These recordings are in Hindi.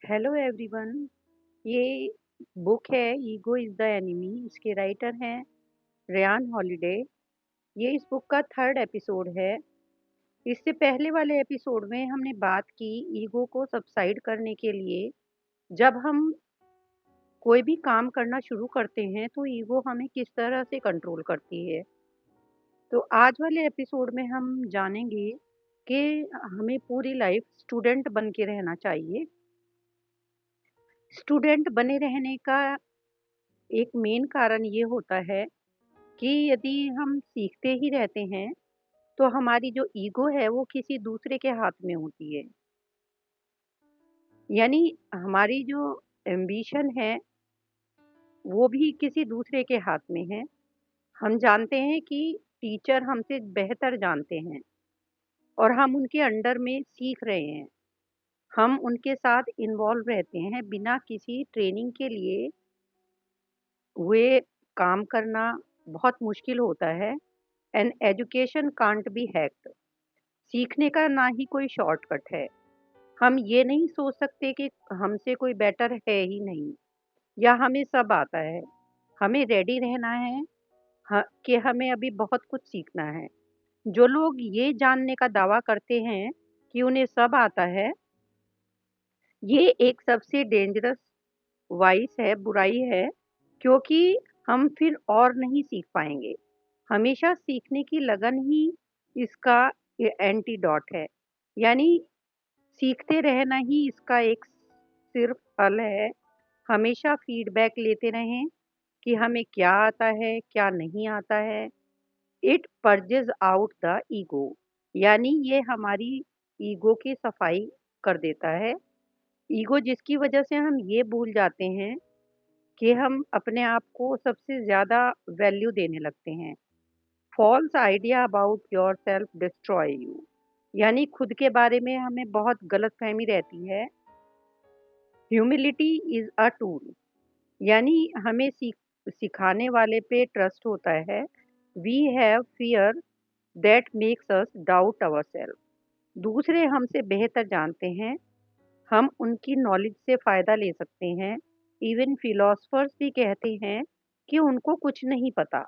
Hello everyone. ये बुक है ईगो इज द एनिमी। इसके राइटर हैं रेयान हॉलिडे। ये इस बुक का थर्ड एपिसोड है। इससे पहले वाले एपिसोड में हमने बात की ईगो को सबसाइड करने के लिए। जब हम कोई भी काम करना शुरू करते हैं तो ईगो हमें किस तरह से कंट्रोल करती है। तो आज वाले एपिसोड में हम जानेंगे कि हमें पूरी लाइफ स्टूडेंट बन के रहना चाहिए। स्टूडेंट बने रहने का एक मेन कारण ये होता है कि यदि हम सीखते ही रहते हैं तो हमारी जो ईगो है वो किसी दूसरे के हाथ में होती है। यानी हमारी जो एम्बिशन है वो भी किसी दूसरे के हाथ में है। हम जानते हैं कि टीचर हमसे बेहतर जानते हैं और हम उनके अंडर में सीख रहे हैं। हम उनके साथ इन्वॉल्व रहते हैं बिना किसी ट्रेनिंग के लिए। हुए काम करना बहुत मुश्किल होता है। And education can't be hacked. सीखने का ना ही कोई शॉर्टकट है। हम ये नहीं सोच सकते कि हमसे कोई बेटर है ही नहीं या हमें सब आता है। हमें रेडी रहना है कि हमें अभी बहुत कुछ सीखना है। जो लोग ये जानने का दावा करते हैं कि उन्हें सब आता है, ये एक सबसे डेंजरस वाइस है, बुराई है। क्योंकि हम फिर और नहीं सीख पाएंगे। हमेशा सीखने की लगन ही इसका एंटीडोट है। यानी सीखते रहना ही इसका एक सिर्फ हल है। हमेशा फीडबैक लेते रहें कि हमें क्या आता है, क्या नहीं आता है। It purges out the ego. यानी ये हमारी ईगो की सफाई कर देता है। ईगो जिसकी वजह से हम ये भूल जाते हैं कि हम अपने आप को सबसे ज्यादा वैल्यू देने लगते हैं। False idea about yourself destroy you. यानी खुद के बारे में हमें बहुत गलत फहमी रहती है। Humility is a tool. यानी हमें सिखाने वाले पे ट्रस्ट होता है। We have fear that makes us doubt our self. दूसरे हमसे बेहतर जानते हैं। हम उनकी नॉलेज से फायदा ले सकते हैं। इवन फिलोसफर्स भी कहते हैं कि उनको कुछ नहीं पता।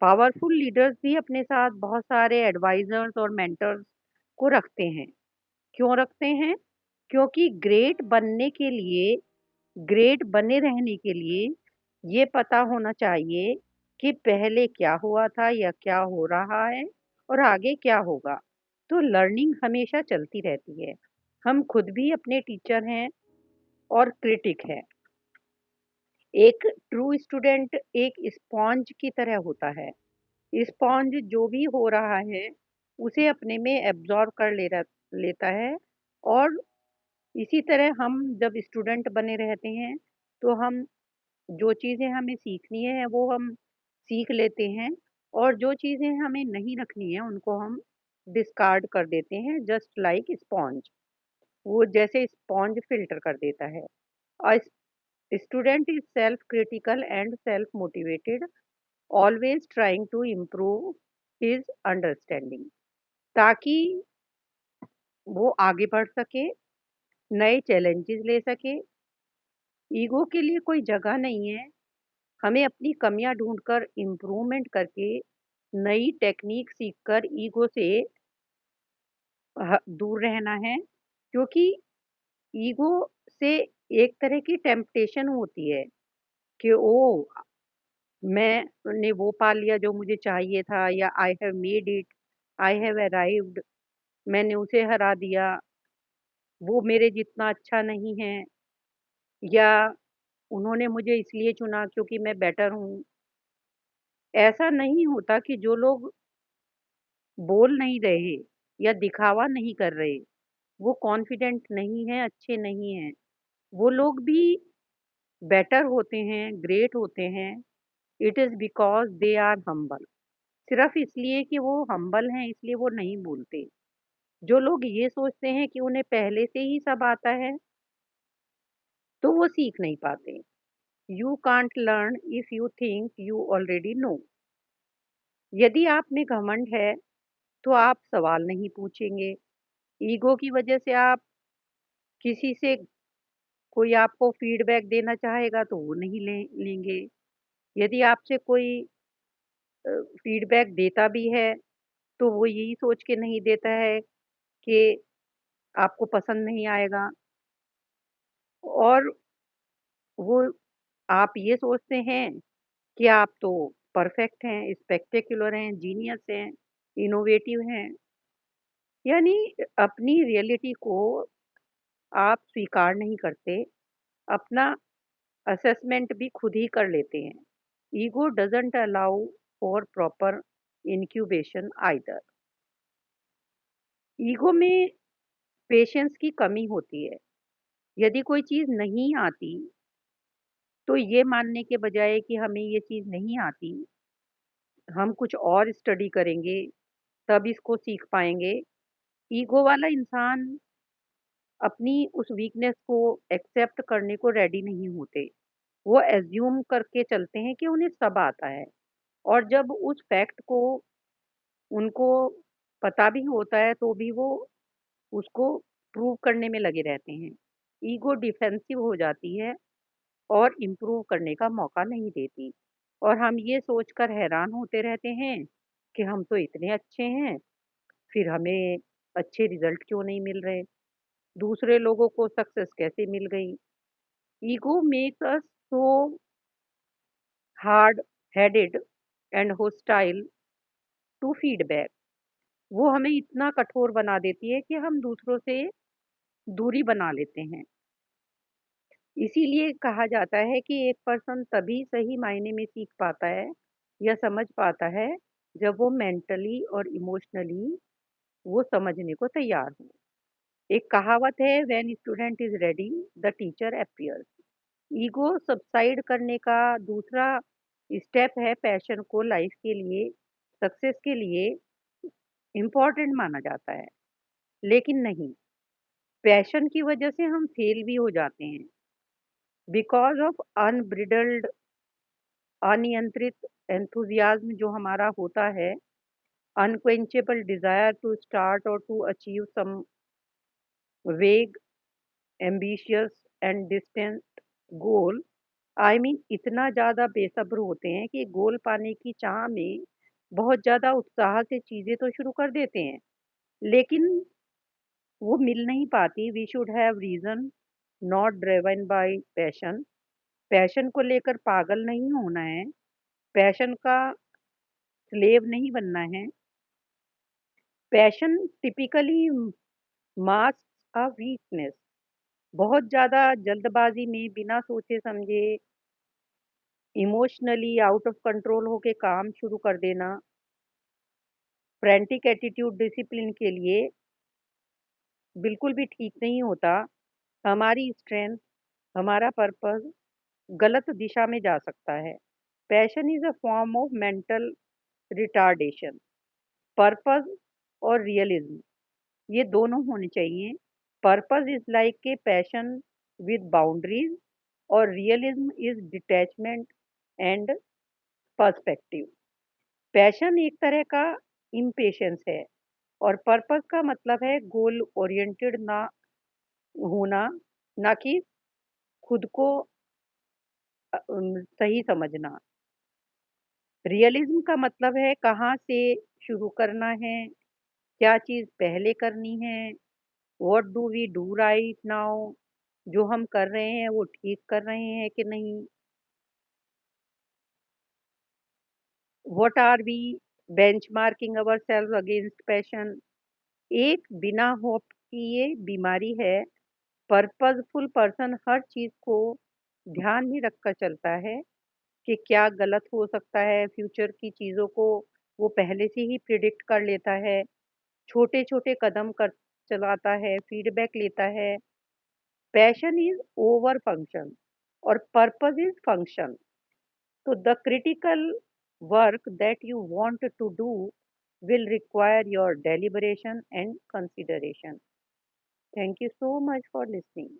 पावरफुल लीडर्स भी अपने साथ बहुत सारे एडवाइजर्स और मेंटर्स को रखते हैं। क्यों रखते हैं? क्योंकि ग्रेट बनने के लिए, ग्रेट बने रहने के लिए ये पता होना चाहिए कि पहले क्या हुआ था या क्या हो रहा है और आगे क्या होगा। तो लर्निंग हमेशा चलती रहती है। हम खुद भी अपने टीचर हैं और क्रिटिक है। एक ट्रू स्टूडेंट एक स्पॉन्ज की तरह होता है। स्पॉन्ज जो भी हो रहा है उसे अपने में एब्जॉर्ब कर लेता है। और इसी तरह हम जब स्टूडेंट बने रहते हैं तो हम जो चीज़ें हमें सीखनी है वो हम सीख लेते हैं और जो चीज़ें हमें नहीं रखनी है उनको हम डिस्कार्ड कर देते हैं। Just like sponge. वो जैसे स्पॉन्ज फिल्टर कर देता है। और student is self critical and self motivated, always trying to improve his understanding, ताकि वो आगे बढ़ सके, नए चैलेंजेस ले सके। ईगो के लिए कोई जगह नहीं है। हमें अपनी कमियां ढूंढकर इम्प्रूवमेंट करके नई टेक्निक सीखकर ईगो से दूर रहना है। क्योंकि ईगो से एक तरह की टेम्पटेशन होती है कि ओ, मैंने वो पा लिया जो मुझे चाहिए था, या I have made it, I have arrived, मैंने उसे हरा दिया, वो मेरे जितना अच्छा नहीं है, या उन्होंने मुझे इसलिए चुना क्योंकि मैं बेटर हूँ। ऐसा नहीं होता कि जो लोग बोल नहीं रहे या दिखावा नहीं कर रहे वो कॉन्फिडेंट नहीं है, अच्छे नहीं हैं। वो लोग भी बेटर होते हैं, ग्रेट होते हैं। It is because they are humble. सिर्फ इसलिए कि वो हम्बल हैं इसलिए वो नहीं बोलते। जो लोग ये सोचते हैं कि उन्हें पहले से ही सब आता है तो वो सीख नहीं पाते। You can't learn if you think you already know. यदि आप में घमंड है तो आप सवाल नहीं पूछेंगे। ईगो की वजह से आप किसी से कोई आपको फीडबैक देना चाहेगा तो वो नहीं लेंगे। यदि आपसे कोई फीडबैक देता भी है, तो वो यही सोच के नहीं देता है कि आपको पसंद नहीं आएगा, और वो आप ये सोचते हैं कि आप तो परफेक्ट हैं, स्पेक्टेक्युलर हैं, जीनियस हैं, इनोवेटिव हैं। यानी अपनी रियलिटी को आप स्वीकार नहीं करते, अपना असेसमेंट भी खुद ही कर लेते हैं। Ego doesn't allow for proper incubation either. Ego में पेशेंस की कमी होती है। यदि कोई चीज़ नहीं आती, तो ये मानने के बजाय कि हमें ये चीज़ नहीं आती, हम कुछ और स्टडी करेंगे, तब इसको सीख पाएँगे। ईगो वाला इंसान अपनी उस वीकनेस को एक्सेप्ट करने को रेडी नहीं होते। वो एज़्यूम करके चलते हैं कि उन्हें सब आता है, और जब उस फैक्ट को उनको पता भी होता है, तो भी वो उसको प्रूव करने में लगे रहते हैं। ईगो डिफेंसिव हो जाती है और इम्प्रूव करने का मौका नहीं देती, और हम ये सोचकर हैरान होते रहते हैं कि हम तो इतने अच्छे हैं, फिर हमें अच्छे रिजल्ट क्यों नहीं मिल रहे, दूसरे लोगों को सक्सेस कैसे मिल गई। Ego makes us so hard headed and hostile to feedback. वो हमें इतना कठोर बना देती है कि हम दूसरों से दूरी बना लेते हैं। इसीलिए कहा जाता है कि एक पर्सन तभी सही मायने में सीख पाता है या समझ पाता है, जब वो मेंटली और इमोशनली वो समझने को तैयार हो। एक कहावत है, when student is ready the teacher appears. Ego subside करने का दूसरा स्टेप है पैशन को लाइफ के लिए, सक्सेस के लिए इम्पोर्टेंट माना जाता है। लेकिन नहीं, पैशन की वजह से हम फेल भी हो जाते हैं, बिकॉज ऑफ अनब्रिडल्ड अनियंत्रित एंथुजियाज्म जो हमारा होता है, अनक्वेंचेबल डिजायर टू स्टार्ट और टू अचीव सम वेग ambitious and distant goal. I mean इतना ज़्यादा बेसब्र होते हैं कि गोल पाने की चाह में बहुत ज़्यादा उत्साह से चीज़ें तो शुरू कर देते हैं, लेकिन वो मिल नहीं पाती। We should have reason, not driven by passion. Passion को लेकर पागल नहीं होना है, पैशन का स्लेव नहीं बनना है। Passion typically mask a weakness. बहुत ज़्यादा जल्दबाजी में बिना सोचे समझे इमोशनली आउट ऑफ कंट्रोल होके काम शुरू कर देना, फ्रैंटिक एटीट्यूड डिसिप्लिन के लिए बिल्कुल भी ठीक नहीं होता। हमारी स्ट्रेंथ, हमारा पर्पस गलत दिशा में जा सकता है। Passion is a form of mental retardation. Purpose और रियलिज्म, ये दोनों होने चाहिए। Purpose is like a passion with boundaries, और realism is detachment and perspective. Passion एक तरह का इम्पेशंस है, और पर्पस का मतलब है गोल ओरिएंटेड ना होना, ना कि खुद को सही समझना। रियलिज्म का मतलब है कहाँ से शुरू करना है, क्या चीज़ पहले करनी है, what do we do right now, जो हम कर रहे हैं वो ठीक कर रहे हैं कि नहीं, what are we benchmarking ourselves against passion. एक बिना होप की ये बीमारी है। पर्पजफुल पर्सन हर चीज को ध्यान में रखकर चलता है कि क्या गलत हो सकता है, फ्यूचर की चीजों को वो पहले से ही प्रिडिक्ट कर लेता है, छोटे छोटे कदम कर चलाता है, फीडबैक लेता है। पैशन इज ओवर फंक्शन और पर्पज इज फंक्शन। तो the critical work that you want to do will require your deliberation and consideration. Thank you so much for listening.